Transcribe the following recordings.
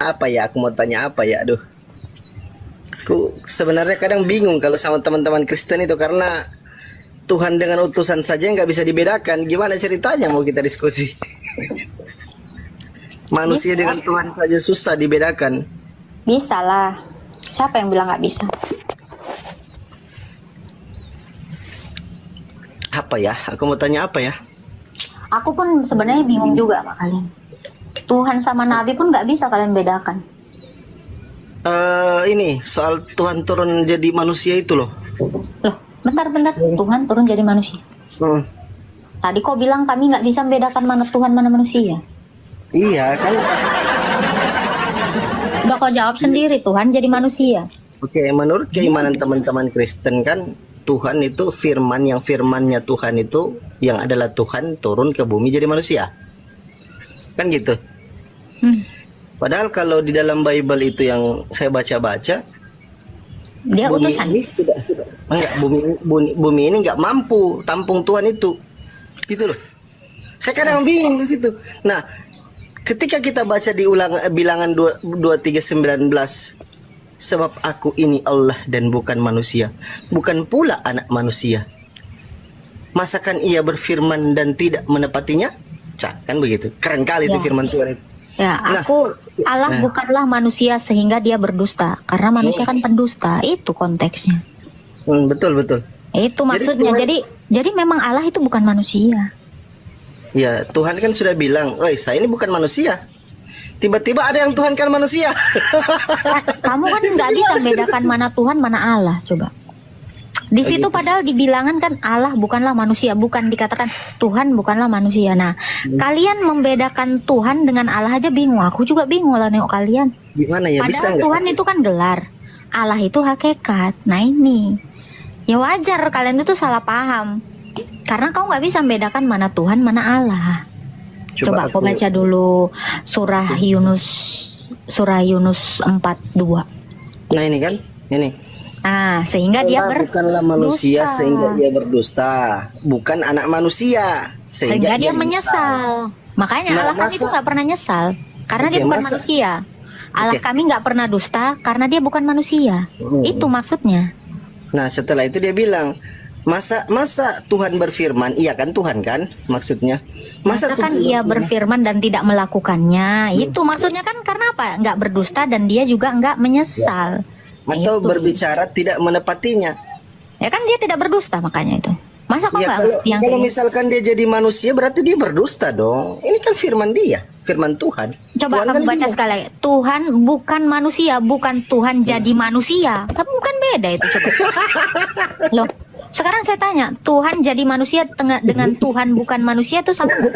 Apa ya? Aku mau tanya apa ya? Aduh. Aku sebenarnya kadang bingung kalau sama teman-teman Kristen itu karena Tuhan dengan utusan saja nggak bisa dibedakan. Gimana ceritanya mau kita diskusi? Manusia Bisa, dengan Tuhan saja susah dibedakan. bisa lah. Siapa yang bilang nggak bisa? Apa ya? Aku mau tanya apa ya? Aku pun sebenarnya bingung juga sama kalian. Tuhan sama Nabi pun nggak bisa kalian bedakan. Ini soal Tuhan turun jadi manusia itu loh. Loh, bentar-bentar. Tuhan turun jadi manusia. Hmm. Tadi kau bilang kami nggak bisa membedakan mana Tuhan mana manusia. Iya kan? Udah kau jawab sendiri, Tuhan jadi manusia. Oke, menurut keimanan teman-teman Kristen kan Tuhan itu firman, yang firmannya Tuhan itu yang adalah Tuhan turun ke bumi jadi manusia. Kan gitu. Padahal kalau di dalam Bible itu yang saya baca-baca, Dia bumi utusan. ini enggak, bumi ini nggak mampu tampung Tuhan itu. Gitu loh. Saya kadang bingung di situ. Nah, ketika kita baca di bilangan 23:19, sebab aku ini Allah dan bukan manusia, bukan pula anak manusia. Masakan ia berfirman dan tidak menepatinya? Cak, kan begitu. Keren kali itu Ya. firman Tuhan itu. Ya, Nah, Allah bukanlah manusia sehingga dia berdusta. Karena manusia kan pendusta. Itu konteksnya. betul betul. Itu maksudnya. Tuhan- Jadi memang Allah itu bukan manusia. Ya, Tuhan kan sudah bilang, "Oi, saya ini bukan manusia." Tiba-tiba ada yang Tuhan kan manusia. Kamu kan nggak bisa membedakan mana Tuhan mana Allah. Coba. Di situ gitu. padahal dibilangkan kan Allah bukanlah manusia, bukan dikatakan Tuhan bukanlah manusia. Nah, kalian membedakan Tuhan dengan Allah aja bingung. Aku juga bingung lah nengok kalian. Gimana ya, bisa Padahal nggak? Tuhan itu kan gelar, Allah itu hakikat. Nah ini, ya wajar kalian itu salah paham. Karena kau nggak bisa membedakan mana Tuhan mana Allah. Coba aku baca dulu surah Yunus 4:2. Nah ini kan, ini. Nah, sehingga dia Allah bukanlah manusia berdusta. sehingga dia berdusta, bukan anak manusia Sehingga dia menyesal. Makanya Nah, Allah kan itu nggak pernah nyesal, karena Oke, dia bukan masa- manusia. Allah Oke. kami nggak pernah dusta karena dia bukan manusia. Itu maksudnya. Nah, setelah itu dia bilang, masa Tuhan berfirman, iya kan Tuhan kan maksudnya. Masa kan ia berfirman dan tidak melakukannya. Itu maksudnya kan karena apa? Nggak berdusta dan dia juga nggak menyesal. atau Itu. berbicara tidak menepatinya. Ya kan dia tidak berdusta makanya itu. Masa kok Ya nggak kalau, ngerti yang kalau kayak- misalkan dia jadi manusia berarti dia berdusta dong. Ini kan firman dia, firman Tuhan. Coba Tuhan kamu kan baca bilang, sekali. Tuhan bukan manusia, bukan Tuhan jadi manusia. Tapi bukan beda itu coba. Loh, sekarang saya tanya, Tuhan jadi manusia dengan Tuhan bukan manusia itu sama nggak?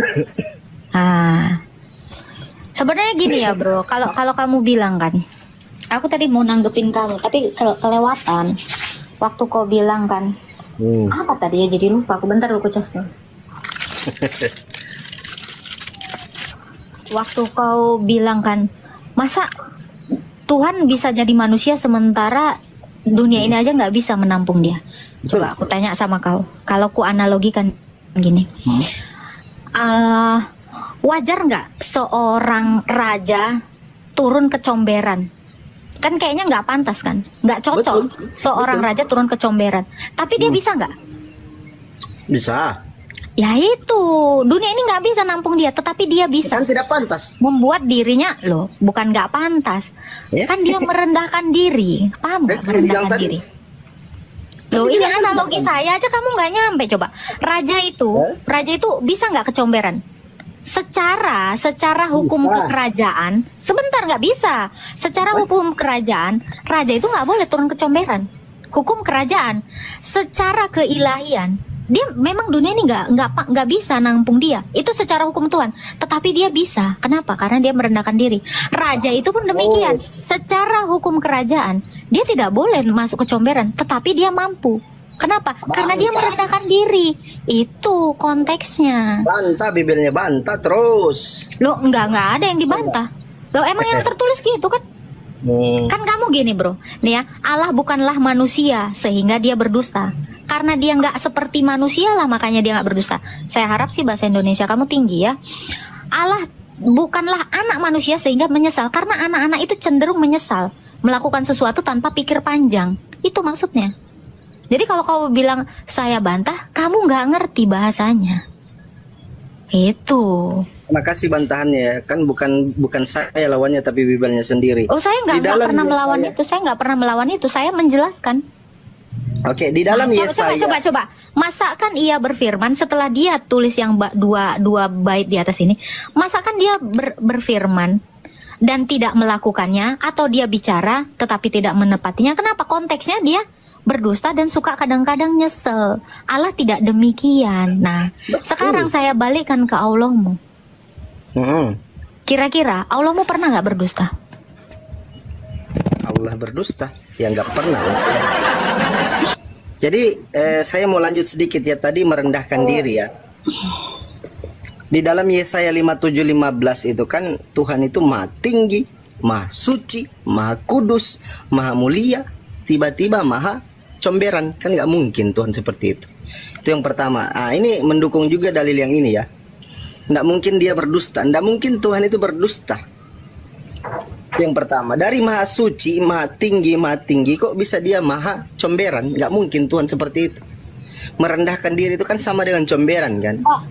Ah, sebenarnya gini ya bro. Kalau kamu bilang kan, aku tadi mau nanggepin kamu, tapi kelewatan. Waktu kau bilang kan, apa tadi ya jadi lupa. Aku bentar aku cas dulu. Waktu kau bilang kan, masa Tuhan bisa jadi manusia sementara dunia ini aja nggak bisa menampung dia. Coba aku tanya sama kau, kalau ku analogikan gini, wajar nggak seorang raja turun ke comberan? Kan kayaknya nggak pantas kan, nggak cocok Betul. seorang raja turun ke comberan. Tapi dia bisa nggak? bisa. Ya itu, dunia ini nggak bisa nampung dia, tetapi dia bisa Kan tidak pantas. membuat dirinya loh, bukan nggak pantas, Ya. kan dia merendahkan diri, paham nggak? Itu bilang Merendahkan tadi. diri. Loh ini analogi saya aja kamu nggak nyampe. Coba raja itu bisa nggak kecomberan? Secara hukum Bisa. kerajaan sebentar nggak bisa. Secara hukum kerajaan raja itu nggak boleh turun kecomberan. Hukum kerajaan. Secara keilahian dia memang dunia ini nggak bisa nampung dia. Itu secara hukum Tuhan. Tetapi dia bisa. Kenapa? Karena dia merendahkan diri. Raja itu pun demikian. Oh. Secara hukum kerajaan dia tidak boleh masuk ke comberan. Tetapi dia mampu. Kenapa? Karena dia merendahkan diri. Itu konteksnya. Bantah bibirnya, bantah terus. Lo nggak ada yang dibantah. Lo emang yang tertulis gitu kan? Kan kamu gini bro, nih ya, Allah bukanlah manusia sehingga dia berdusta. Karena dia nggak seperti manusia lah makanya dia nggak berdusta. Saya harap sih bahasa Indonesia kamu tinggi ya. Allah bukanlah anak manusia sehingga menyesal, karena anak-anak itu cenderung menyesal melakukan sesuatu tanpa pikir panjang. Itu maksudnya. Jadi kalau kamu bilang saya bantah, kamu nggak ngerti bahasanya. Itu. Makasih bantahannya ya. Kan bukan saya lawannya tapi Bibalnya sendiri. Oh, saya Di nggak dalam pernah melawan Yesaya- itu. Saya nggak pernah melawan itu. Saya menjelaskan. Oke, di dalam Yesaya. Coba. Masakan ia berfirman setelah dia tulis yang dua bait di atas ini? Masakan dia berfirman dan tidak melakukannya, atau dia bicara tetapi tidak menepatinya? Kenapa? Konteksnya dia berdusta dan suka kadang-kadang nyesel. Allah tidak demikian. Nah, Betul. sekarang saya balikkan ke Allahmu. Kira-kira Allahmu pernah nggak berdusta? Allah berdusta? Ya nggak pernah lah. Jadi saya mau lanjut sedikit ya, tadi merendahkan diri ya. Di dalam Yesaya 57:15 itu kan Tuhan itu maha tinggi, maha suci, maha kudus, maha mulia, tiba-tiba maha comberan. Kan nggak mungkin Tuhan seperti itu. Itu yang pertama. Ini mendukung juga dalil yang ini ya. Nggak mungkin dia berdusta, nggak mungkin Tuhan itu berdusta. Yang pertama, dari maha suci, maha tinggi, kok bisa dia maha comberan? Nggak mungkin Tuhan seperti itu. Merendahkan diri itu kan sama dengan comberan kan? Oh,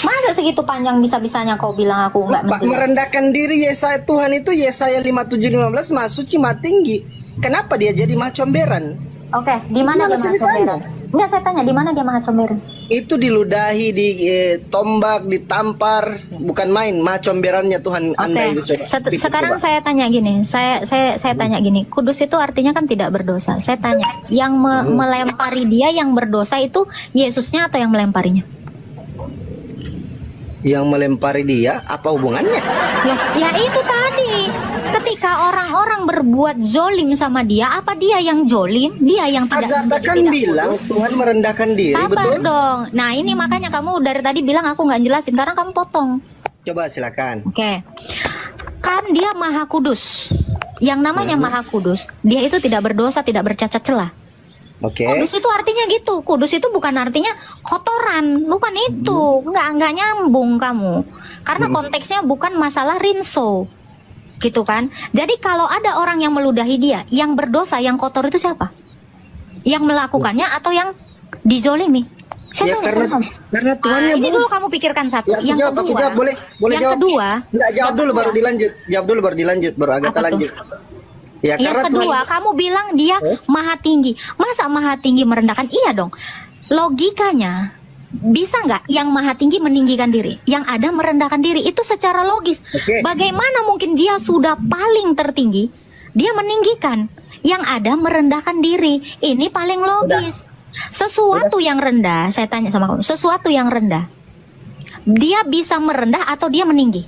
masa segitu panjang bisa-bisanya kau bilang aku nggak Pak, menjelaskan? merendahkan diri Yesaya, Tuhan itu Yesaya 57:15 maha suci, maha tinggi. Kenapa dia jadi maha comberan? Oke, di mana Gimana dia maha ceritanya? comberan? Enggak, saya tanya di mana dia maha comberan? Itu diludahi, tombak, ditampar, bukan main. Maha comberannya Tuhan Anda itu coba. Sekarang Coba. saya tanya gini, saya tanya gini, kudus itu artinya kan tidak berdosa. Saya tanya, yang melempari dia yang berdosa itu Yesusnya atau yang melemparinya? Yang melempari dia apa hubungannya? Loh, ya itu tadi. Ketika orang-orang berbuat zolim sama dia, apa dia yang zolim? Dia yang tidak Agatha menjadi kan tidak bilang kudus? Tuhan merendahkan diri, Sabar betul? dong. Nah ini makanya kamu dari tadi bilang aku nggak jelasin, karena kamu potong. Coba silakan. Oke. Kan dia maha kudus. Yang namanya maha kudus, dia itu tidak berdosa, tidak bercacat celah. Oke. Kudus itu artinya gitu. Kudus itu bukan artinya kotoran, bukan itu. Nggak nyambung kamu. Karena konteksnya bukan masalah rinso. Gitu kan? Jadi kalau ada orang yang meludahi dia, yang berdosa, yang kotor itu siapa? Yang melakukannya atau yang dizolimi? Ya Siapa karena yang Tuhannya ini Bu. dulu kamu pikirkan satu. Ya, yang aku kedua, jawab, boleh yang jawab. kedua, Enggak, jawab yang dulu kedua. baru dilanjut. Jawab dulu baru dilanjut, baru Agatha Apa tuh? lanjut. Ya Yang karena kedua, kamu bilang dia maha tinggi. Masa maha tinggi merendahkan? Iya dong. Logikanya, bisa nggak yang maha tinggi meninggikan diri? Yang ada merendahkan diri. Itu secara logis. Oke. Bagaimana mungkin dia sudah paling tertinggi, dia meninggikan? Yang ada merendahkan diri. Ini paling logis. Sesuatu yang rendah, saya tanya sama kamu, sesuatu yang rendah, dia bisa merendah atau dia meninggi?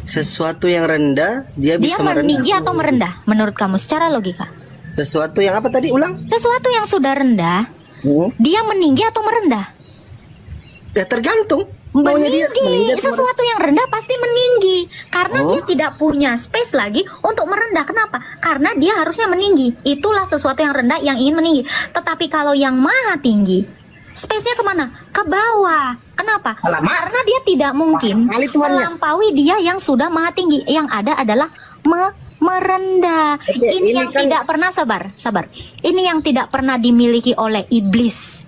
sesuatu yang rendah dia Dia bisa merendah. meninggi atau merendah menurut kamu secara logika? Sesuatu yang apa tadi? Ulang. Sesuatu yang sudah rendah, dia meninggi atau merendah? Ya tergantung. Maunya dia meninggi atau Sesuatu yang rendah pasti meninggi karena dia tidak punya space lagi untuk merendah. Kenapa? Karena dia harusnya meninggi. Itulah sesuatu yang rendah yang ingin meninggi. Tetapi kalau yang maha tinggi, space-nya kemana? Ke bawah. Kenapa? Alamak. Karena dia tidak mungkin Kali Tuhannya. melampaui dia yang sudah maha tinggi. Yang ada adalah merendah. Oke, ini ini yang kan- tidak pernah sabar. Ini yang tidak pernah dimiliki oleh iblis.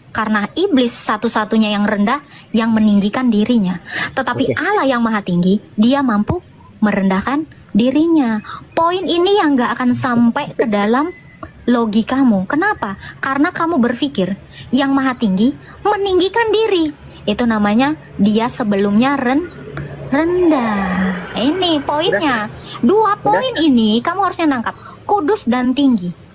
Karena iblis satu-satunya yang rendah yang meninggikan dirinya. Tetapi Oke. Allah yang maha tinggi, dia mampu merendahkan dirinya. Poin ini yang gak akan sampai ke dalam logikamu. Kenapa? Karena kamu berpikir yang maha tinggi meninggikan diri. Itu namanya dia sebelumnya rendah. Ini poinnya. Dua poin ini kamu harusnya nangkap. Kudus dan tinggi.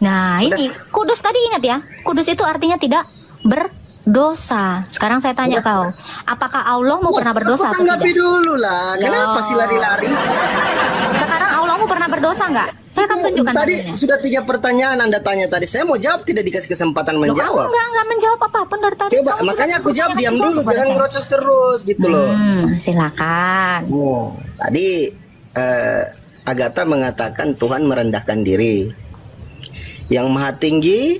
Nah ini kudus tadi ingat ya. Kudus itu artinya tidak berdosa. Sekarang saya tanya kau, apakah Allahmu pernah berdosa atau Aku tanggapi tidak? dulu lah. Kenapa Loh. sih lari-lari? Sekarang Allahmu pernah berdosa nggak? Saya akan tunjukkan Tadi dalilnya. sudah 3 pertanyaan Anda tanya tadi. Saya mau jawab, tidak dikasih kesempatan Loh, kamu menjawab. nggak menjawab apapun dari tadi. Coba, Kamu makanya aku sudah jawab diam pertanyaan dulu, kepada jangan saya. ngerocos terus gitu loh. Silakan. Tadi Agatha mengatakan Tuhan merendahkan diri. Yang maha tinggi,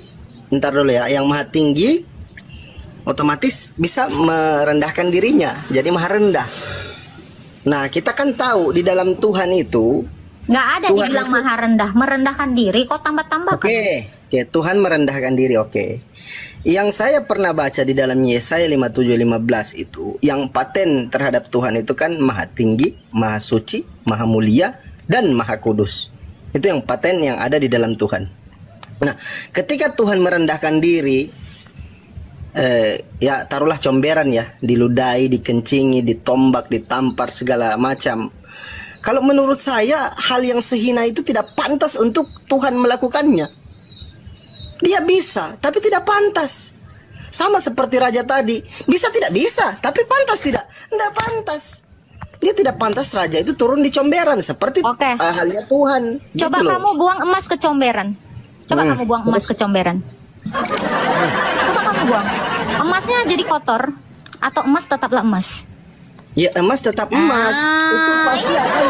ntar dulu ya, yang maha tinggi otomatis bisa merendahkan dirinya, jadi maha rendah. Nah, kita kan tahu di dalam Tuhan itu, Nggak ada Tuhan dibilang itu- maha rendah, merendahkan diri kok tambah-tambahkan. oke, Tuhan merendahkan diri, oke. Yang saya pernah baca di dalam Yesaya 57:15 itu, yang paten terhadap Tuhan itu kan maha tinggi, maha suci, maha mulia, dan maha kudus. Itu yang paten yang ada di dalam Tuhan. Nah, ketika Tuhan merendahkan diri, ya taruhlah comberan ya, diludahi, dikencingi, ditombak, ditampar segala macam. Kalau menurut saya hal yang sehina itu tidak pantas untuk Tuhan melakukannya. Dia bisa, tapi tidak pantas. Sama seperti raja tadi, bisa tidak bisa, tapi pantas tidak pantas. Dia tidak pantas raja itu turun di comberan seperti Oke. halnya Tuhan. Coba Gitu loh. kamu buang emas ke comberan. Coba kamu buang emas ke comberan. Coba kamu buang. Emasnya jadi kotor atau emas tetaplah emas? Ya emas tetap emas. Itu pasti akan.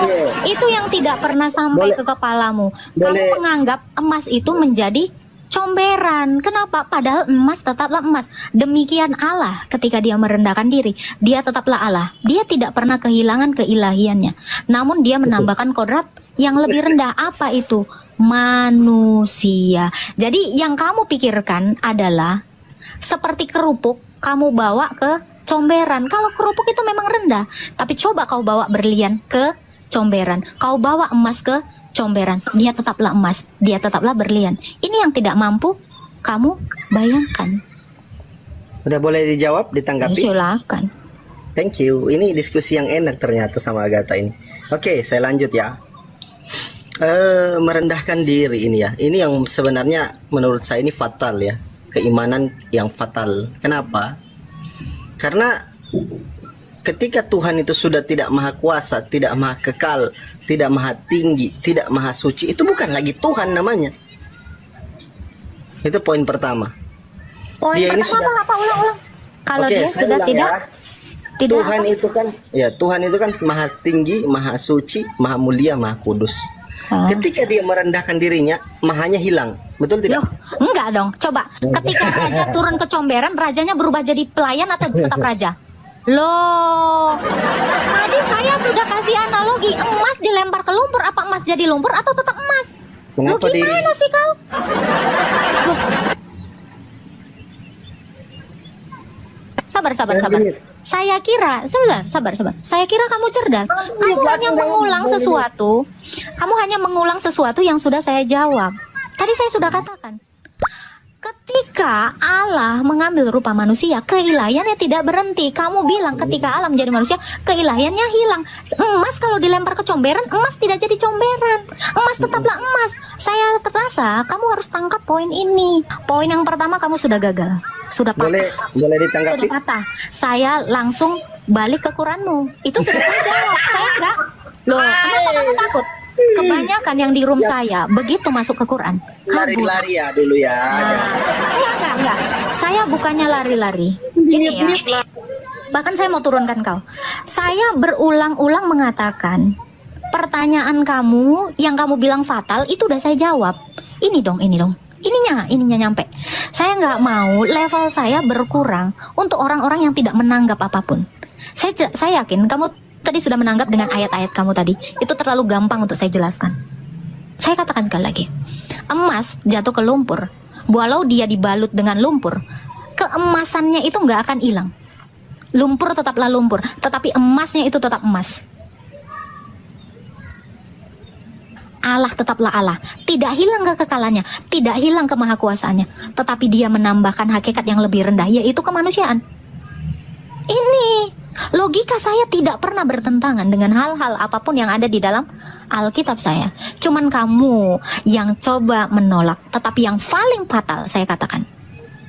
Ya. Itu yang tidak pernah sampai Boleh. ke kepalamu. Boleh. Kamu menganggap emas itu menjadi comberan. Kenapa? Padahal emas tetaplah emas. Demikian Allah ketika dia merendahkan diri. Dia tetaplah Allah. Dia tidak pernah kehilangan keilahiannya. Namun dia menambahkan kodrat yang lebih rendah. Apa itu? Manusia. Jadi yang kamu pikirkan adalah seperti kerupuk kamu bawa ke comberan. Kalau kerupuk itu memang rendah, tapi coba kau bawa berlian ke comberan, kau bawa emas ke comberan, dia tetaplah emas, dia tetaplah berlian. Ini yang tidak mampu kamu bayangkan. Udah boleh dijawab, ditanggapi? Silakan. Thank you. Ini diskusi yang enak ternyata sama Agatha ini. Oke, saya lanjut ya. Merendahkan diri ini ya. Ini yang sebenarnya menurut saya ini fatal ya. Keimanan yang fatal. Kenapa? Karena ketika Tuhan itu sudah tidak maha kuasa, tidak maha kekal, tidak maha tinggi, tidak maha suci, itu bukan lagi Tuhan namanya. Itu poin pertama. Poin Dia ini pertama sudah- apa? Ulang-ulang. Kalau Oke, dia saya sudah ulang tidak ya. tidak Tuhan itu kan, ya Tuhan itu kan maha tinggi, maha suci, maha mulia, maha kudus. Ah. Ketika dia merendahkan dirinya, mahanya hilang. Betul tidak? Loh, enggak dong. Coba, ketika raja turun ke comberan, rajanya berubah jadi pelayan atau tetap raja? Loh, tadi saya sudah kasih analogi, emas dilempar ke lumpur, apa emas jadi lumpur atau tetap emas? Loh, Kenapa di gimana sih kau? Sabar. Saya kira, sabar. Saya kira kamu cerdas. Kamu hanya mengulang sesuatu. Kamu hanya mengulang sesuatu yang sudah saya jawab. Tadi saya sudah katakan. Ketika Allah mengambil rupa manusia, keilahiannya tidak berhenti. Kamu bilang ketika Allah menjadi manusia, keilahiannya hilang. Emas kalau dilempar ke comberan, emas tidak jadi comberan. Emas tetaplah emas. Saya terasa kamu harus tangkap poin ini. Poin yang pertama kamu sudah gagal. Sudah patah. boleh ditanggapi? Sudah patah. Saya langsung balik ke Quranmu. Itu sudah saya jawab. Saya enggak. Loh, kenapa kamu takut? Kebanyakan yang di room saya begitu masuk ke Quran kabur. Lari-lari ya dulu ya. Enggak. Saya bukannya lari-lari. Gini ya. Bahkan saya mau turunkan kau. Saya berulang-ulang mengatakan pertanyaan kamu yang kamu bilang fatal itu udah saya jawab. Ini dong. Ininya nyampe. Saya nggak mau level saya berkurang untuk orang-orang yang tidak menanggap apapun. Saya yakin kamu tadi sudah menanggap dengan ayat-ayat kamu tadi. Itu terlalu gampang untuk saya jelaskan. Saya katakan sekali lagi. Emas jatuh ke lumpur. Walau dia dibalut dengan lumpur, keemasannya itu nggak akan hilang. Lumpur tetaplah lumpur, tetapi emasnya itu tetap emas. Allah tetaplah Allah, tidak hilang kekekalannya, tidak hilang kemahakuasaannya, tetapi dia menambahkan hakikat yang lebih rendah, yaitu kemanusiaan. Ini logika saya tidak pernah bertentangan dengan hal-hal apapun yang ada di dalam Alkitab saya. Cuman kamu yang coba menolak, tetapi yang paling fatal saya katakan,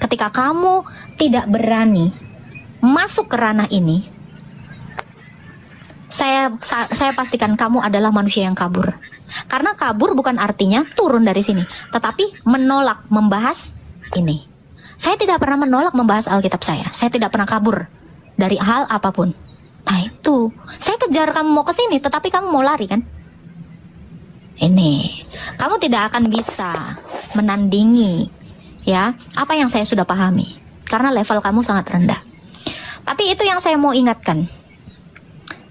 ketika kamu tidak berani masuk ke ranah ini, saya pastikan kamu adalah manusia yang kabur. Karena kabur bukan artinya turun dari sini, tetapi menolak membahas ini. Saya tidak pernah menolak membahas Alkitab saya. Saya tidak pernah kabur dari hal apapun. Nah itu, saya kejar kamu mau ke sini, tetapi kamu mau lari kan? Ini, kamu tidak akan bisa menandingi ya apa yang saya sudah pahami. karena level kamu sangat rendah. Tapi itu yang saya mau ingatkan.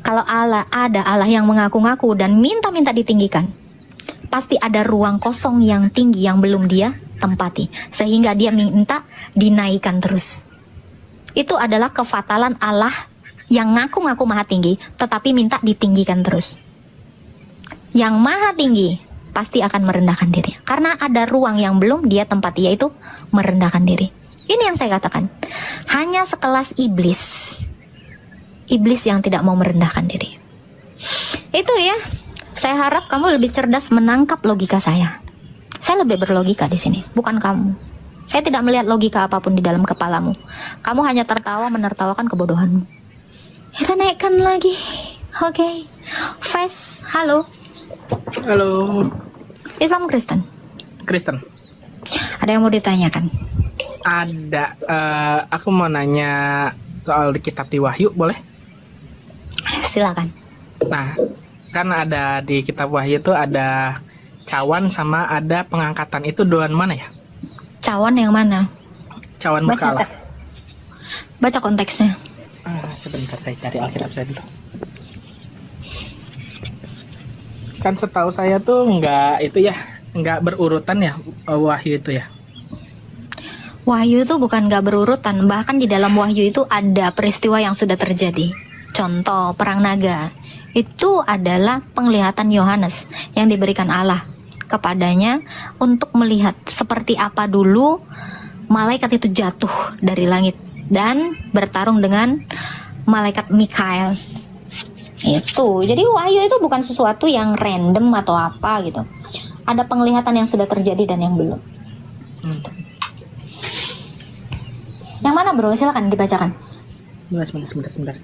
Kalau ada Allah yang mengaku-ngaku dan minta-minta ditinggikan, pasti ada ruang kosong yang tinggi yang belum dia tempati, sehingga dia minta dinaikkan terus. Itu adalah kefatalan Allah yang ngaku-ngaku maha tinggi, tetapi minta ditinggikan terus. Yang maha tinggi pasti akan merendahkan diri, karena ada ruang yang belum dia tempati, yaitu merendahkan diri. Ini yang saya katakan, hanya sekelas iblis yang tidak mau merendahkan diri. Itu ya, saya harap kamu lebih cerdas menangkap logika saya. Saya lebih berlogika di sini, bukan kamu. Saya tidak melihat logika apapun di dalam kepalamu. Kamu hanya tertawa menertawakan kebodohanmu. Kita naikkan lagi. Oke. Fes, halo. Halo, Islam Kristen. Kristen. Ada yang mau ditanyakan? Ada, aku mau nanya soal di kitab di Wahyu, boleh? Silakan. Nah, kan ada di kitab Wahyu itu ada cawan sama ada pengangkatan. Itu duluan mana ya? Cawan yang mana? Cawan berkala. Baca konteksnya. Sebentar, saya cari Alkitab saya dulu. Kan setahu saya tuh nggak berurutan ya, Wahyu itu ya. Wahyu itu bukan gak berurutan, bahkan di dalam Wahyu itu ada peristiwa yang sudah terjadi. Contoh perang naga, itu adalah penglihatan Yohanes yang diberikan Allah kepadanya untuk melihat seperti apa dulu malaikat itu jatuh dari langit dan bertarung dengan malaikat Mikael. Itu, jadi Wahyu itu bukan sesuatu yang random atau apa gitu. Ada penglihatan yang sudah terjadi dan yang belum. Yang mana bro? Silakan dibacakan. Sebentar.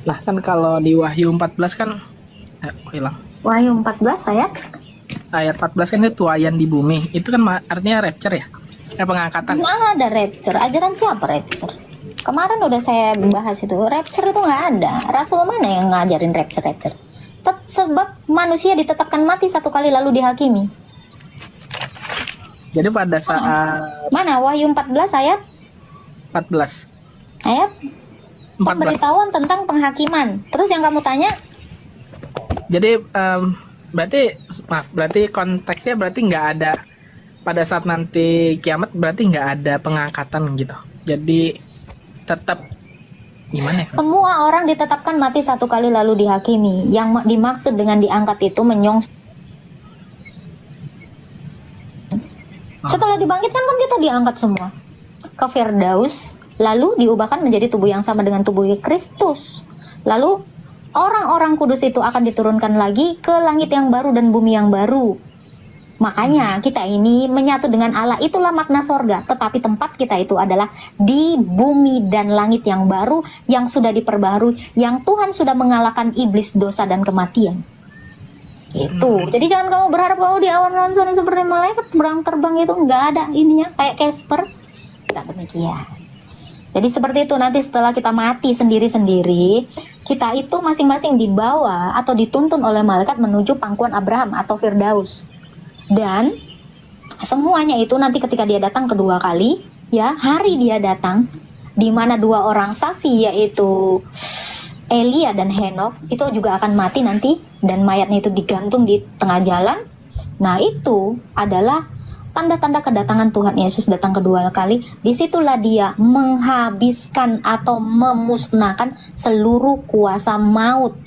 Nah kan kalau di Wahyu 14 kan hilang. Wahyu 14 Ayat 14 kan itu tuayan di bumi. Itu kan artinya rapture ya? Pengangkatan. Nggak ada rapture. Ajaran siapa rapture? Kemarin udah saya bahas itu. Rapture itu nggak ada. Rasul mana yang ngajarin rapture? Sebab manusia ditetapkan mati satu kali lalu dihakimi. Jadi pada saat Mana? Wahyu 14 ayat? 14. Ayat? 14. Pemberitahuan tentang penghakiman. Terus yang kamu tanya? Jadi berarti konteksnya berarti nggak ada pada saat nanti kiamat, berarti nggak ada pengangkatan gitu. Jadi tetap gimana ya? Semua orang ditetapkan mati satu kali lalu dihakimi. Yang dimaksud dengan diangkat itu menyongsong. Setelah dibangkitkan kan kita diangkat semua ke Firdaus, lalu diubahkan menjadi tubuh yang sama dengan tubuh Kristus. Lalu orang-orang kudus itu akan diturunkan lagi ke langit yang baru dan bumi yang baru. Makanya kita ini menyatu dengan Allah, itulah makna sorga. Tetapi tempat kita itu adalah di bumi dan langit yang baru, yang sudah diperbaharui, yang Tuhan sudah mengalahkan iblis, dosa, dan kematian. Itu. Jadi jangan kamu berharap kamu di awan sana seperti malaikat terbang itu, nggak ada ininya kayak Casper. Tidak demikian. Jadi seperti itu, nanti setelah kita mati sendiri-sendiri, kita itu masing-masing dibawa atau dituntun oleh malaikat menuju pangkuan Abraham atau Firdaus. Dan semuanya itu nanti ketika dia datang kedua kali, ya, hari dia datang, di mana dua orang saksi yaitu Elia dan Henok itu juga akan mati nanti, dan mayatnya itu digantung di tengah jalan. Nah, itu adalah tanda-tanda kedatangan Tuhan Yesus datang kedua kali. Disitulah dia menghabiskan atau memusnahkan seluruh kuasa maut.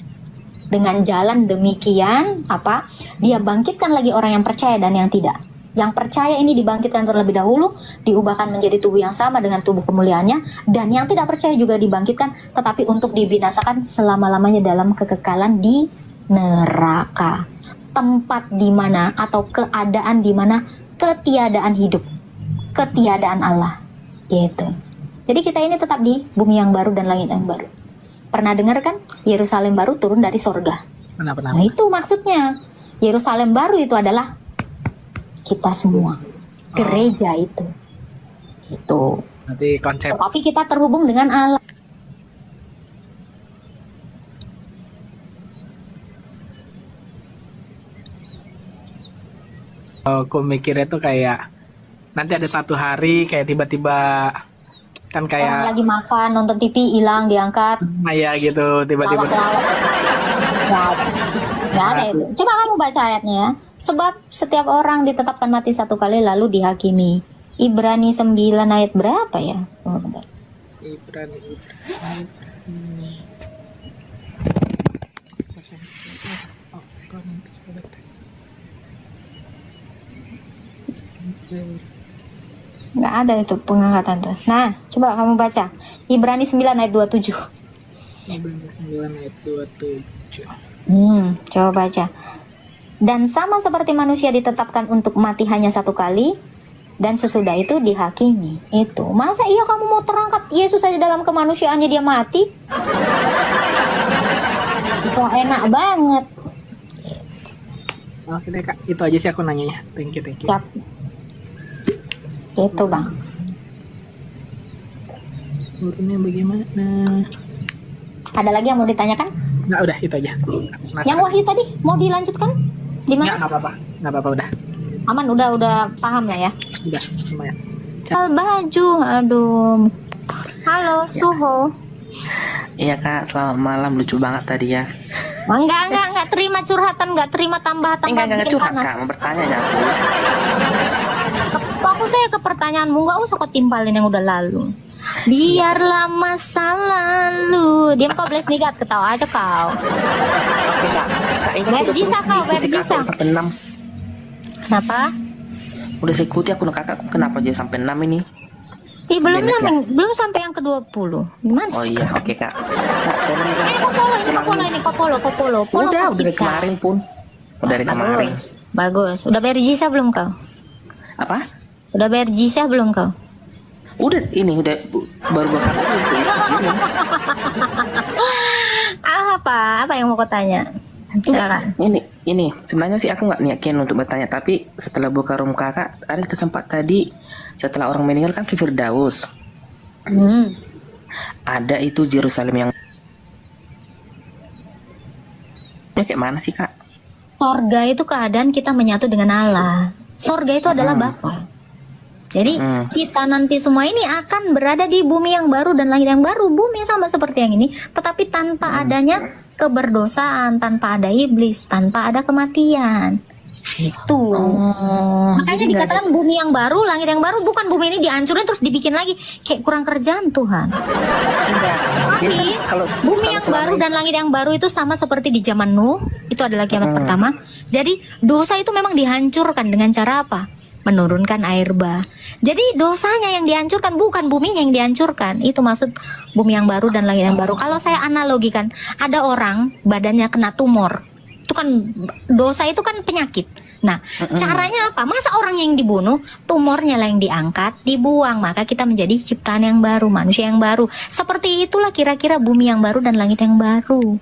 Dengan jalan demikian, dia bangkitkan lagi orang yang percaya dan yang tidak. Yang percaya ini dibangkitkan terlebih dahulu, diubahkan menjadi tubuh yang sama dengan tubuh kemuliaannya, dan yang tidak percaya juga dibangkitkan, tetapi untuk dibinasakan selama-lamanya dalam kekekalan di neraka. Tempat di mana atau keadaan di mana ketiadaan hidup, ketiadaan Allah, gitu. Jadi kita ini tetap di bumi yang baru dan langit yang baru. Pernah dengar kan Yerusalem baru turun dari sorga? Pernah. Nah itu maksudnya. Yerusalem baru itu adalah kita semua, gereja itu. Nanti konsep. Tapi kita terhubung dengan Allah. Aku mikirnya tuh kayak nanti ada satu hari kayak tiba-tiba kan Orang kayak lagi makan, nonton TV, hilang, diangkat. ya gitu tiba-tiba. Lawak-lawak. Nggak ada itu. Coba kamu baca ayatnya ya. Sebab setiap orang ditetapkan mati satu kali lalu dihakimi. Ibrani 9 ayat berapa ya? Oh, bentar. Ibrani. Nggak ada itu pengangkatan tuh. Nah, coba kamu baca. Ibrani 9 ayat 27. 9 ayat 27. Coba baca. Dan sama seperti manusia ditetapkan untuk mati hanya satu kali, dan sesudah itu dihakimi. Itu. Masa iya kamu mau terangkat Yesus aja dalam kemanusiaannya dia mati? Itu enak banget. Oke deh Kak, itu aja sih aku nanyanya. Thank you. Siap. Gitu bang. Urutnya bagaimana? Ada lagi yang mau ditanyakan? Nggak, udah itu aja. Yang Wahyu tadi mau dilanjutkan? Di Ya, mana? nggak apa-apa udah. Aman, udah paham lah ya. Udah, lumayan. Baju, aduh. Halo, Suho. Iya kak, selamat malam, lucu banget tadi ya. Enggak terima curhatan, enggak terima tambah-tambah Enggak bikin curhat panas. kak, mau bertanya ya aku. Fokus saya ke pertanyaanmu, enggak usah kau timpalin yang udah lalu. Biarlah masa lalu. Diam kau, Bless Migat, ketawa aja kau. Oke kak, kak ini aku udah Berjisa terus kau, mengikuti berjisa. kakak sampai 6. Kenapa? Udah saya ikuti akun kakak, kenapa jadi sampai 6 ini? Ih, belum Demet ya? belum sampai yang ke-20. Gimana Oh sih? iya, oke kak. Kak, tolong dong. Kopolo. Udah dari kemarin pun. Udah dari kemarin. Bagus. Udah bayar jisa belum kau? Apa? Udah bayar jisa belum kau? Udah ini udah baru bakal Apa yang mau kau tanya? Silakan. ini sebenarnya sih aku nggak yakin untuk bertanya, tapi setelah buka room kakak ada kesempat tadi setelah orang meninggal kan ke Firdaus, ada itu Yerusalem yang kayak mana sih kak? Sorga itu keadaan kita menyatu dengan Allah. Sorga itu adalah Bapa. Jadi kita nanti semua ini akan berada di bumi yang baru dan langit yang baru. Bumi sama seperti yang ini, tetapi tanpa adanya keberdosaan, tanpa ada iblis, tanpa ada kematian. Itu. Makanya dikatakan bumi yang baru, langit yang baru, bukan bumi ini dihancurin terus dibikin lagi. Kayak kurang kerjaan Tuhan. Tapi bumi yang baru dan langit yang baru itu sama seperti di zaman Nuh. Itu adalah kiamat pertama. Jadi dosa itu memang dihancurkan dengan cara apa? Menurunkan air bah. Jadi dosanya yang dihancurkan, bukan buminya yang dihancurkan. Itu maksud bumi yang baru dan langit yang baru. Kalau saya analogikan, ada orang badannya kena tumor. Itu kan dosa, itu kan penyakit. Nah, caranya apa? Masa orang yang dibunuh, tumornya lah yang diangkat, dibuang, maka kita menjadi ciptaan yang baru, manusia yang baru. Seperti itulah kira-kira bumi yang baru dan langit yang baru.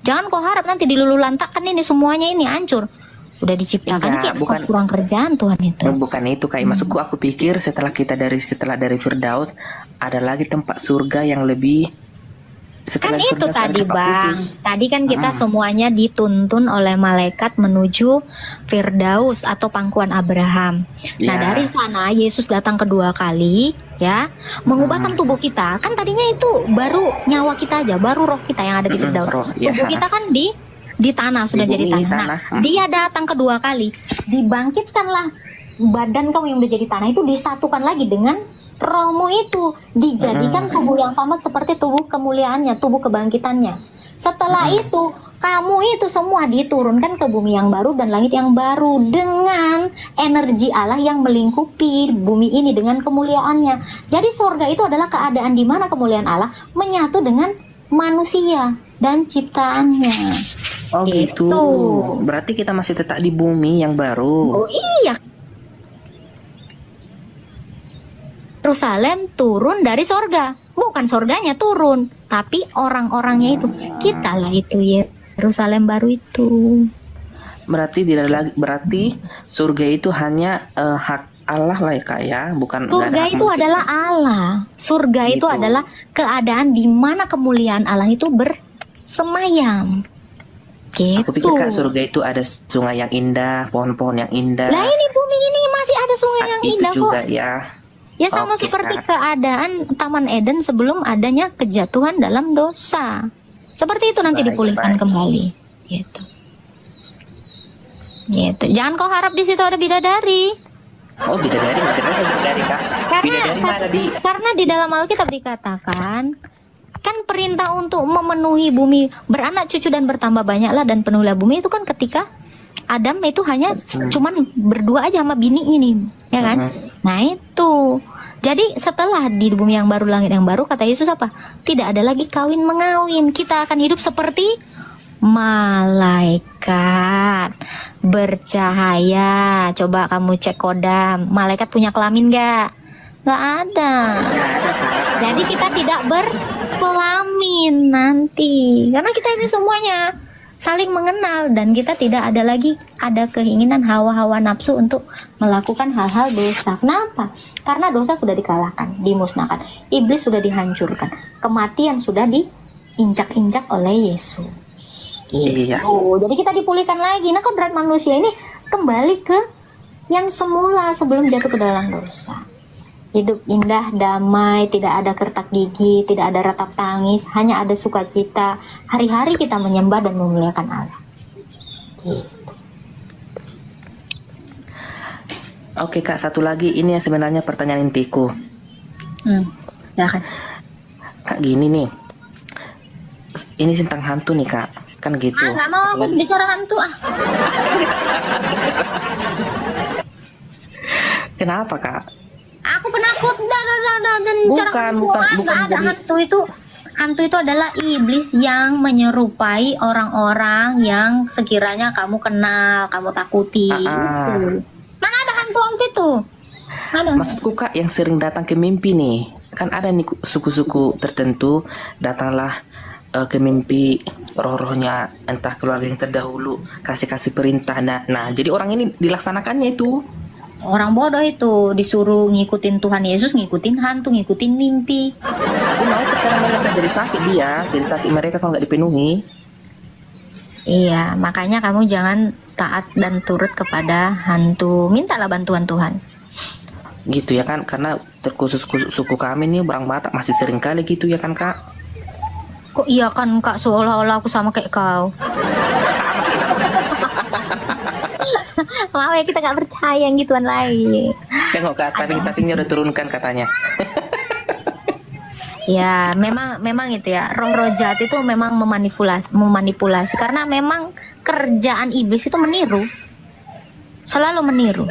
Jangan kau harap nanti dilululantakkan ini semuanya ini hancur. Udah diciptakan kayak bukan kurang kerjaan Tuhan itu. Bukan itu kayak maksudku, aku pikir setelah dari Firdaus ada lagi tempat surga yang lebih Kan itu Firdaus ada tadi tempat Bang. khusus. Tadi kan kita semuanya dituntun oleh malaikat menuju Firdaus atau pangkuan Abraham. Nah, Ya. dari sana Yesus datang kedua kali ya, mengubahkan tubuh kita. Kan tadinya itu baru nyawa kita aja, baru roh kita yang ada di Firdaus. roh, ya. Tubuh kita kan di tanah, sudah Di jadi bumi, tanah. Nah, dia datang kedua kali, dibangkitkanlah badan kamu yang udah jadi tanah itu disatukan lagi dengan rohmu itu, dijadikan tubuh yang sama seperti tubuh kemuliaannya, tubuh kebangkitannya. Setelah itu kamu itu semua diturunkan ke bumi yang baru dan langit yang baru dengan energi Allah yang melingkupi bumi ini dengan kemuliaannya. Jadi surga itu adalah keadaan di mana kemuliaan Allah menyatu dengan manusia dan ciptaannya. Oh gitu. Berarti kita masih tetap di bumi yang baru. Oh iya. Yerusalem turun dari sorga, bukan sorganya turun, tapi orang-orangnya itu, kita lah itu Yerusalem baru itu. Berarti tidak lagi, berarti surga itu hanya hak Allah lah ya kak ya, bukan. Surga itu adalah Allah. Surga itu Gitu. adalah keadaan di mana kemuliaan Allah itu bersemayam. Gitu. Aku pikir Kak surga itu ada sungai yang indah, pohon-pohon yang indah. Lah ini bumi ini masih ada sungai yang Itu indah juga kok. ya. Ya sama Oke, seperti Kak. keadaan Taman Eden sebelum adanya kejatuhan dalam dosa. Seperti itu nanti Baik, dipulihkan baik. kembali. Gitu. Gitu. Jangan kau harap di situ ada bidadari. Oh bidadari, nggak ada bidadari Kak. Bidadari mah ada di. Karena di dalam Alkitab dikatakan kan perintah untuk memenuhi bumi, beranak cucu dan bertambah banyaklah dan penuhilah bumi itu kan ketika Adam itu hanya cuman berdua aja sama bininya nih, ya kan? Nah itu. Jadi setelah di bumi yang baru, langit yang baru, kata Yesus apa? Tidak ada lagi kawin mengawin. Kita akan hidup seperti malaikat bercahaya. Coba kamu cek kodam. Malaikat punya kelamin gak? Gak ada. Jadi kita tidak berkelamin nanti. Karena kita ini semuanya saling mengenal dan kita tidak ada lagi ada keinginan hawa-hawa nafsu untuk melakukan hal-hal dosa. Kenapa? Karena dosa sudah dikalahkan, dimusnahkan. Iblis sudah dihancurkan. Kematian sudah diinjak-injak oleh Yesus. Iya. Oh, jadi kita dipulihkan lagi. Nah, kodrat manusia ini kembali ke yang semula sebelum jatuh ke dalam dosa. Hidup indah, damai, tidak ada kertak gigi, tidak ada ratap tangis, hanya ada sukacita. Hari-hari kita menyembah dan memuliakan Allah. Gitu. Oke Kak, satu lagi ini yang sebenarnya pertanyaan intiku. Silakan. Kak gini nih. Ini tentang hantu nih Kak. Kan gitu. Nggak mau aku bicara hantu ah. Kenapa Kak? Aku penakut dan Bukan nggak ada jadi- hantu itu. Hantu itu adalah iblis yang menyerupai orang-orang yang sekiranya kamu kenal, kamu takuti. Itu. Mana ada hantu itu? Ada. Maksudku Kak yang sering datang ke mimpi nih. Kan ada nih suku-suku tertentu datanglah ke mimpi roh-rohnya entah keluarga yang terdahulu kasih perintah. Nah, jadi orang ini dilaksanakannya itu. Orang bodoh itu disuruh ngikutin Tuhan Yesus, ngikutin hantu, ngikutin mimpi. Aku mau sekarang mereka jadi sakit mereka kalau nggak dipenuhi. Iya, makanya kamu jangan taat dan turut kepada hantu. Mintalah bantuan Tuhan. Gitu ya kan, karena terkhusus suku kami nih orang Batak masih sering kali gitu ya kan Kak. Kok iya kan Kak, seolah-olah aku sama kayak kau. Maaf ya, kita nggak percaya yang gituan lagi. Tengok Kak, tapi udah turunkan katanya. Ya, memang itu ya. Roh-roh jahat itu memang memanipulasi karena memang kerjaan iblis itu meniru. Selalu meniru.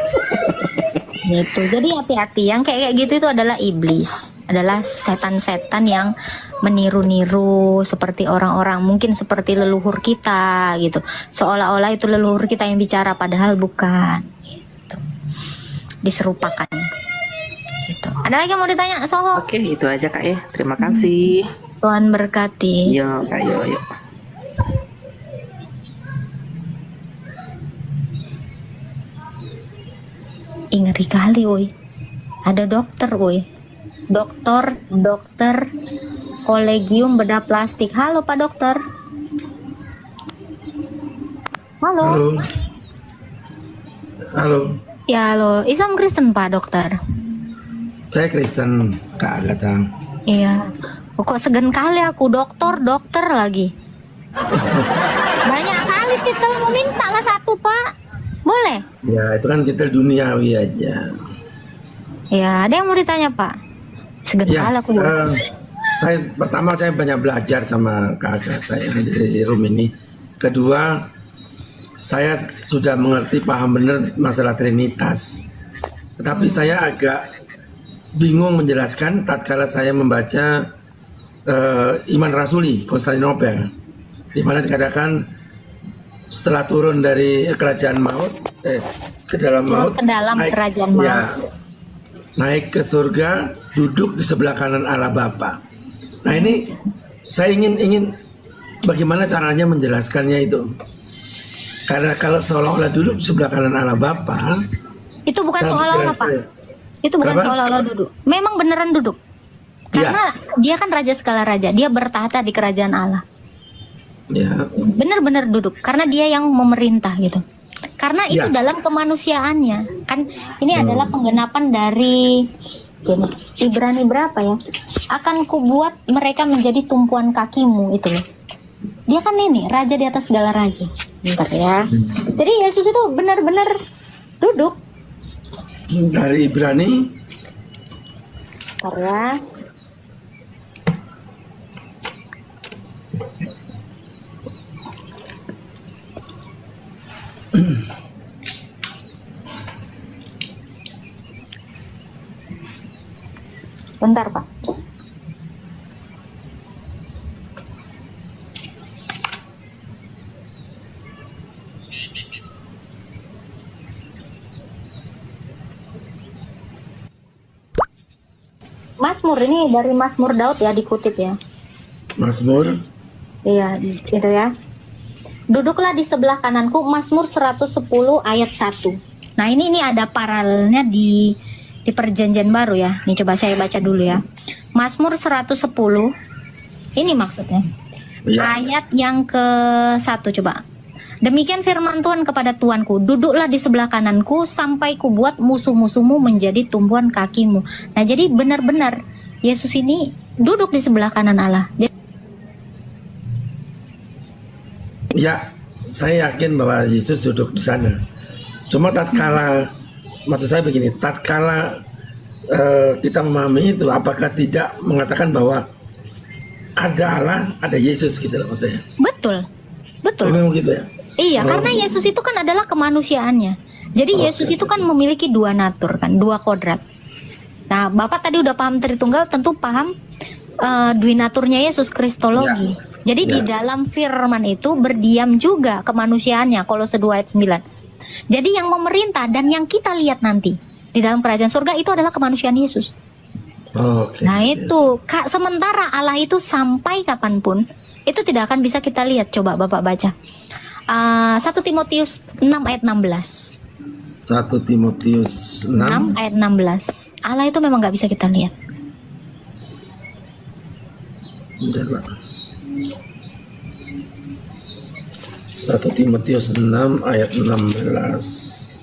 Gitu. Jadi hati-hati, yang kayak gitu itu adalah iblis, adalah setan-setan yang meniru-niru seperti orang-orang, mungkin seperti leluhur kita gitu. Seolah-olah itu leluhur kita yang bicara padahal bukan gitu. Diserupakan. Gitu. Ada lagi yang mau ditanya, Soho? Oke, itu aja Kak ya. Terima kasih. Tuhan berkati. Yo, Kak, yo. Ngeri kali, woi. Ada dokter, woi. Dokter Kolegium Bedah Plastik. Halo, Pak Dokter. Halo. Halo. Halo. Ya, halo. Islam Kristen, Pak Dokter. Saya Kristen, Kak Agatha. Iya. Kok segan kali aku dokter lagi. Banyak kali kita mau minta lah satu, Pak. Boleh? Ya, itu kan kita duniawi aja. Ya, ada yang mau ditanya, Pak? Segan Ya, kali aku. saya banyak belajar sama Kak Agatha ya, di room ini. Kedua, saya sudah mengerti paham benar masalah Trinitas. Tetapi saya agak bingung menjelaskan tatkala saya membaca Iman Rasuli Konstantinopel, di mana dikatakan setelah turun dari kerajaan maut ke dalam maut, Ke dalam kerajaan maut. ya, naik ke surga, duduk di sebelah kanan Allah Bapa. Nah ini saya ingin bagaimana caranya menjelaskannya itu, karena kalau seolah-olah duduk di sebelah kanan Allah Bapa, Itu bukan dalam seolah-olah, pikiran Pak. saya- Itu bukan Kenapa? seolah-olah duduk. Memang beneran duduk. Karena dia kan raja segala raja. Dia bertahta di kerajaan Allah. Ya. Benar-benar duduk karena dia yang memerintah gitu. Karena itu Ya. dalam kemanusiaannya. Kan ini adalah penggenapan dari gini, Ibrani berapa ya? Akan kubuat mereka menjadi tumpuan kakimu itu loh. Dia kan ini raja di atas segala raja. Bentar ya. Jadi Yesus itu benar-benar duduk. Dari Ibrani Bentar ya. Bentar, Pak. Mazmur ini dari Mazmur Daud ya, dikutip ya. Mazmur Iya, itu ya. Duduklah di sebelah kananku, Mazmur 110 ayat 1. Nah, ini ada paralelnya di perjanjian baru ya. Nih coba saya baca dulu ya. Mazmur 110. Ini maksudnya. ya. Ayat yang ke-1 coba. Demikian firman Tuhan kepada Tuanku, duduklah di sebelah kananku sampai kubuat musuh-musuhmu menjadi tumpuan kakimu. Nah, jadi benar-benar Yesus ini duduk di sebelah kanan Allah. Ya, saya yakin bahwa Yesus duduk di sana. Cuma tatkala, maksud saya begini, tatkala kita memahami itu, apakah tidak mengatakan bahwa ada Allah, ada Yesus gitu loh maksudnya. Betul. Betul. Memang gitu ya. Iya, karena Yesus itu kan adalah kemanusiaannya. Jadi Yesus itu kan memiliki dua natur kan, dua kodrat. Nah, Bapak tadi udah paham Tritunggal, tentu paham duinaturnya Yesus, kristologi. Jadi di dalam firman itu berdiam juga kemanusiaannya, Kolose 2 ayat 9. Jadi yang memerintah dan yang kita lihat nanti di dalam kerajaan surga itu adalah kemanusiaan Yesus. Oke. Nah itu, sementara Allah itu sampai kapanpun itu tidak akan bisa kita lihat. Coba Bapak baca 1 Timotius 6 ayat 16. 1 Timotius 6 6 ayat 16. Allah itu memang nggak bisa kita lihat. Bentar, Pak. 1 Timotius 6 ayat 16.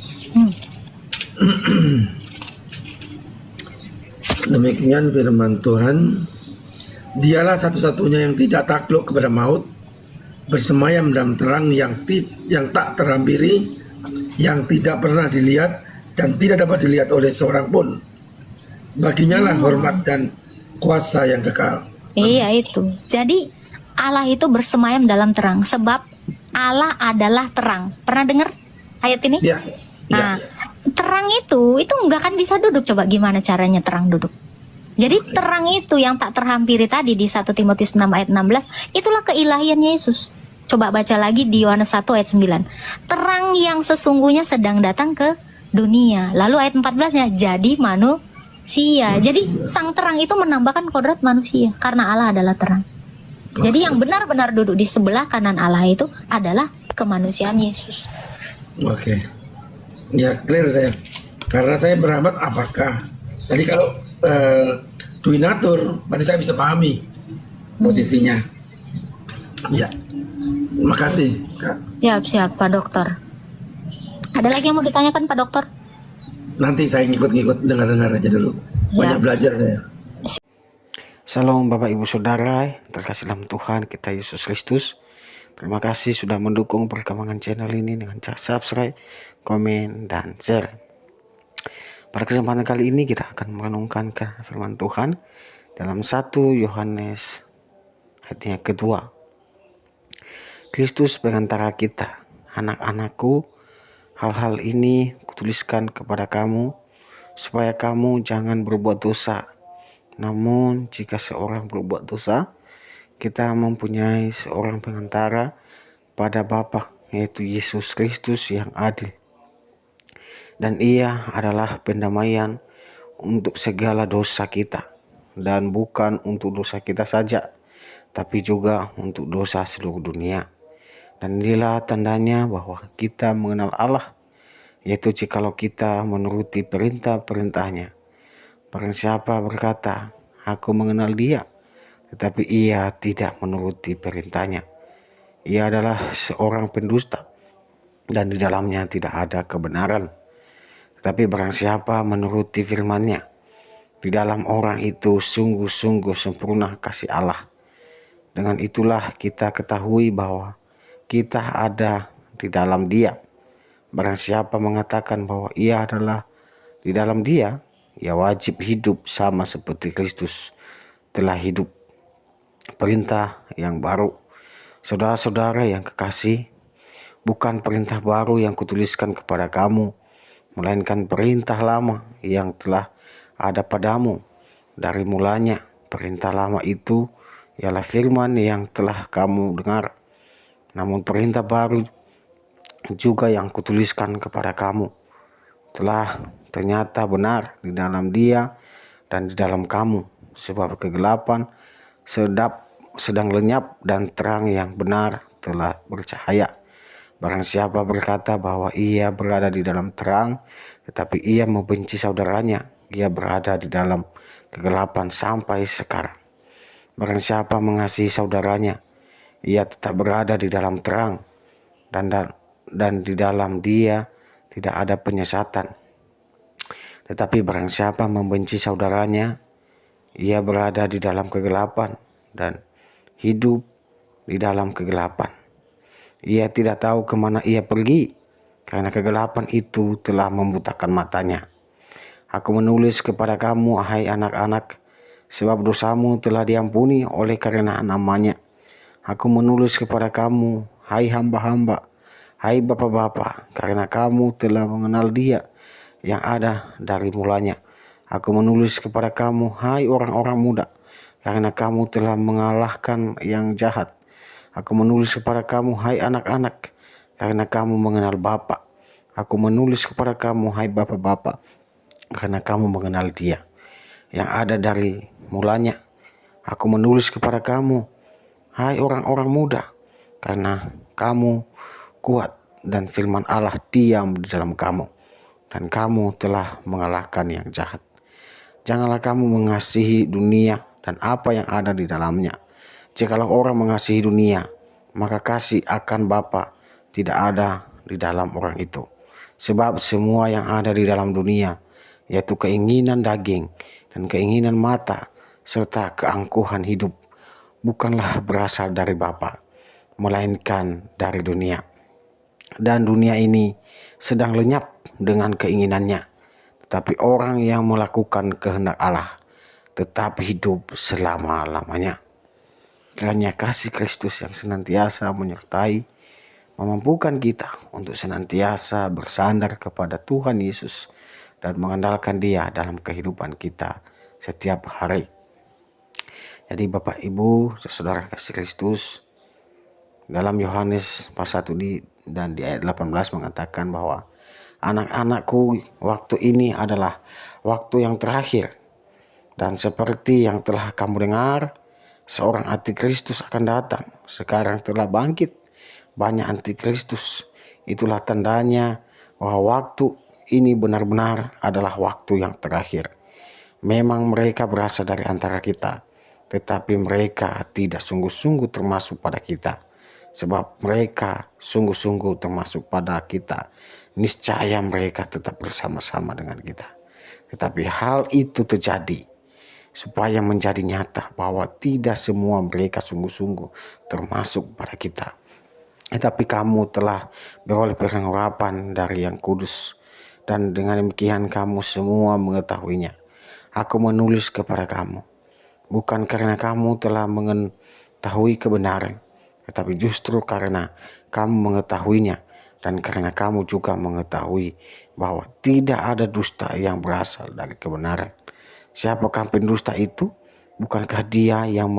Demikian firman Tuhan, dialah satu-satunya yang tidak takluk kepada maut, bersemayam dalam terang yang tak terhampiri, yang tidak pernah dilihat dan tidak dapat dilihat oleh seorang pun. Baginya lah hormat dan kuasa yang kekal. Iya itu. Jadi Allah itu bersemayam dalam terang sebab Allah adalah terang. Pernah dengar ayat ini? Ya, Nah, ya. terang itu nggak akan bisa duduk. Coba gimana caranya terang duduk? Jadi terang itu yang tak terhampiri tadi di 1 Timotius 6 ayat 16, itulah keilahian Yesus. Coba baca lagi di Yohanes 1 ayat 9. Terang yang sesungguhnya sedang datang ke dunia. Lalu ayat 14-nya jadi manusia. Jadi sang terang itu menambahkan kodrat manusia karena Allah adalah terang. Jadi yang benar-benar duduk di sebelah kanan Allah itu adalah kemanusiaan Yesus. Oke. Ya clear saya. Karena saya berhambat apakah tadi kalau duinatur berarti saya bisa pahami posisinya. Ya. Terima kasih, Kak. Siap, Pak Dokter. Ada lagi yang mau ditanyakan Pak Dokter? Nanti saya ngikut-ngikut dengar-dengar aja dulu. Banyak Ya. belajar saya. Shalom Bapak Ibu Saudara, terkasih dalam Tuhan kita Yesus Kristus. Terima kasih sudah mendukung perkembangan channel ini dengan cara subscribe, komen, dan share. Pada kesempatan kali ini kita akan merenungkan ke firman Tuhan dalam 1 Yohanes ayatnya kedua. Kristus perantara kita, anak-anakku, hal-hal ini kutuliskan kepada kamu supaya kamu jangan berbuat dosa. Namun jika seorang berbuat dosa, kita mempunyai seorang pengantara pada Bapa, yaitu Yesus Kristus yang adil. Dan ia adalah pendamaian untuk segala dosa kita, dan bukan untuk dosa kita saja, tapi juga untuk dosa seluruh dunia. Dan inilah tandanya bahwa kita mengenal Allah, yaitu jikalau kita menuruti perintah-perintahnya. Barang siapa berkata, aku mengenal dia, tetapi ia tidak menuruti perintahnya, ia adalah seorang pendusta dan di dalamnya tidak ada kebenaran. Tetapi barang siapa menuruti firman-Nya, di dalam orang itu sungguh-sungguh sempurna kasih Allah. Dengan itulah kita ketahui bahwa kita ada di dalam Dia. Barang siapa mengatakan bahwa ia adalah di dalam Dia, ia wajib hidup sama seperti Kristus telah hidup. Perintah yang baru, saudara-saudara yang kekasih, bukan perintah baru yang kutuliskan kepada kamu, melainkan perintah lama yang telah ada padamu dari mulanya. Perintah lama itu ialah firman yang telah kamu dengar. Namun perintah baru juga yang kutuliskan kepada kamu telah ternyata benar di dalam Dia dan di dalam kamu, sebab kegelapan sedang lenyap dan terang yang benar telah bercahaya. Barang siapa berkata bahwa ia berada di dalam terang, tetapi ia membenci saudaranya, ia berada di dalam kegelapan sampai sekarang. Barang siapa mengasihi saudaranya, ia tetap berada di dalam terang, dan di dalam Dia tidak ada penyesatan. Tetapi barang siapa membenci saudaranya, ia berada di dalam kegelapan dan hidup di dalam kegelapan. Ia tidak tahu kemana ia pergi, karena kegelapan itu telah membutakan matanya. Aku menulis kepada kamu, hai anak-anak, sebab dosamu telah diampuni oleh karena namanya. Aku menulis kepada kamu, hai hamba-hamba, hai bapak-bapak, karena kamu telah mengenal Dia yang ada dari mulanya. Aku menulis kepada kamu, hai orang-orang muda, karena kamu telah mengalahkan yang jahat. Aku menulis kepada kamu, hai anak-anak, karena kamu mengenal Bapa. Aku menulis kepada kamu, hai bapak-bapak, karena kamu mengenal Dia yang ada dari mulanya. Aku menulis kepada kamu, hai orang-orang muda, karena kamu kuat dan firman Allah diam di dalam kamu, dan kamu telah mengalahkan yang jahat. Janganlah kamu mengasihi dunia dan apa yang ada di dalamnya. Jikalau orang mengasihi dunia, maka kasih akan Bapa tidak ada di dalam orang itu. Sebab semua yang ada di dalam dunia, yaitu keinginan daging dan keinginan mata, serta keangkuhan hidup, bukanlah berasal dari Bapa, melainkan dari dunia. Dan dunia ini sedang lenyap dengan keinginannya. Tetapi orang yang melakukan kehendak Allah tetap hidup selama-lamanya. Kiranya kasih Kristus yang senantiasa menyertai, memampukan kita untuk senantiasa bersandar kepada Tuhan Yesus dan mengandalkan Dia dalam kehidupan kita setiap hari. Jadi Bapak Ibu, saudara kasih Kristus, dalam Yohanes pasal 1 dan di ayat 18 mengatakan bahwa anak-anakku, waktu ini adalah waktu yang terakhir. Dan seperti yang telah kamu dengar, seorang antikristus akan datang. Sekarang telah bangkit banyak antikristus. Itulah tandanya bahwa waktu ini benar-benar adalah waktu yang terakhir. Memang mereka berasal dari antara kita, tetapi mereka tidak sungguh-sungguh termasuk pada kita. Sebab mereka sungguh-sungguh termasuk pada kita, niscaya mereka tetap bersama-sama dengan kita. Tetapi hal itu terjadi supaya menjadi nyata bahwa tidak semua mereka sungguh-sungguh termasuk pada kita. Tetapi kamu telah beroleh pengharapan dari Yang Kudus, dan dengan demikian kamu semua mengetahuinya. Aku menulis kepada kamu, bukan karena kamu telah mengetahui kebenaran, tetapi justru karena kamu mengetahuinya, dan karena kamu juga mengetahui bahwa tidak ada dusta yang berasal dari kebenaran. Siapakah pendusta itu? Bukankah dia yang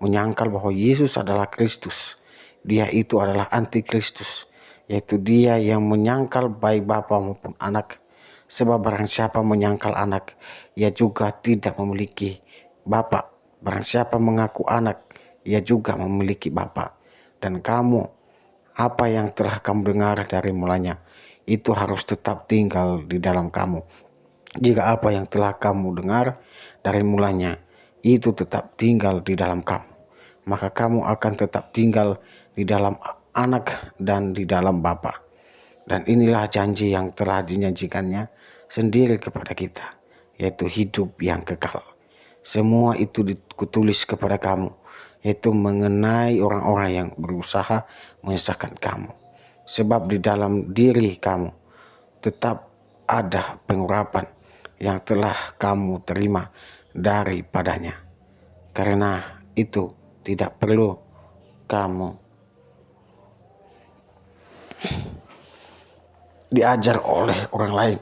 menyangkal bahwa Yesus adalah Kristus? Dia itu adalah antikristus, yaitu dia yang menyangkal baik Bapa maupun Anak. Sebab barang siapa menyangkal Anak, ia juga tidak memiliki Bapa. Barang siapa mengaku Anak, ia juga memiliki Bapa. Dan kamu, apa yang telah kamu dengar dari mulanya, itu harus tetap tinggal di dalam kamu. Jika apa yang telah kamu dengar dari mulanya itu tetap tinggal di dalam kamu, maka kamu akan tetap tinggal di dalam anak dan di dalam Bapa. Dan inilah janji yang telah dijanjikannya sendiri kepada kita, yaitu hidup yang kekal. Semua itu ditulis kepada kamu, yaitu mengenai orang-orang yang berusaha menyesatkan kamu. Sebab di dalam diri kamu tetap ada pengurapan yang telah kamu terima daripadanya. Karena itu tidak perlu kamu diajar oleh orang lain,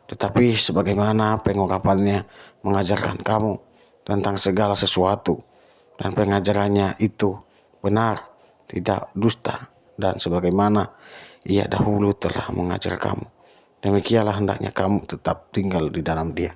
tetapi sebagaimana pengurapannya mengajarkan kamu tentang segala sesuatu, dan pengajarannya itu benar, tidak dusta, dan sebagaimana ia dahulu telah mengajar kamu, demikianlah hendaknya kamu tetap tinggal di dalam Dia.